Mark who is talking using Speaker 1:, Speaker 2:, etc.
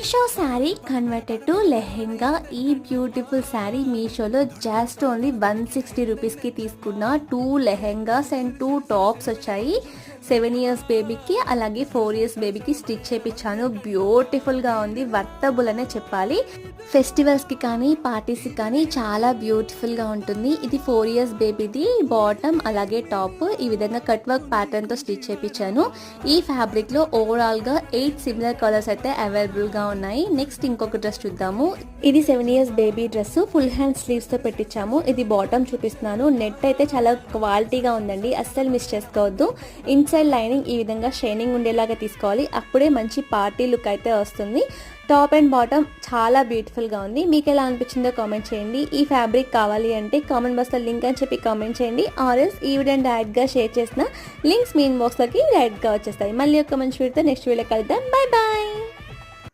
Speaker 1: Meesho sari converted to lehenga. ఈ beautiful sari మీషోలో just only 160 రూపీస్కి తీసుకున్న 2 లెహెంగాస్ అండ్ 2 టాప్స్ వచ్చాయి. 7 ఇయర్స్ బేబీకి అలాగే 4 ఇయర్స్ బేబీకి స్టిచ్ చేయించాను. బ్యూటిఫుల్గా ఉంది, వర్తబుల్ అనే చెప్పాలి. ఫెస్టివల్స్కి కానీ పార్టీస్కి కానీ చాలా బ్యూటిఫుల్గా ఉంటుంది. ఇది 4 ఇయర్స్ బేబీది బాటమ్ అలాగే టాప్ ఈ విధంగా కట్ వర్క్ ప్యాటర్న్తో స్టిచ్ చేయించాను. ఈ ఫ్యాబ్రిక్లో ఓవరాల్గా 8 సిమిలర్ కలర్స్ అయితే అవైలబుల్గా ఉన్నాయి. నెక్స్ట్ ఇంకొక డ్రెస్ చూద్దాము. ఇది 7 years baby dress, full hand స్లీవ్స్తో పెట్టించాము. ఇది బాటమ్ చూపిస్తున్నాను. నెట్ అయితే చాలా క్వాలిటీగా ఉందండి, అస్సలు మిస్ చేసుకోవద్దు. ఇన్సైడ్ లైనింగ్ ఈ విధంగా షైనింగ్ ఉండేలాగా తీసుకోవాలి, అప్పుడే మంచి పార్టీ లుక్ అయితే వస్తుంది. టాప్ అండ్ బాటమ్ చాలా బ్యూటిఫుల్గా ఉంది. మీకు ఎలా అనిపించిందో కామెంట్ చేయండి. ఈ ఫ్యాబ్రిక్ కావాలి అంటే కామెంట్ బాక్స్లో లింక్ అని చెప్పి కామెంట్ చేయండి. ఆర్ఎల్స్ ఈ వీడియో డైరెక్ట్గా షేర్ చేసిన లింక్స్ మీ ఇన్బాక్స్లోకి డైరెక్ట్గా వచ్చేస్తాయి. మళ్ళీ ఒక మంచి వీడియోతో నెక్స్ట్ వీడియో కలుద్దాం. Bye bye.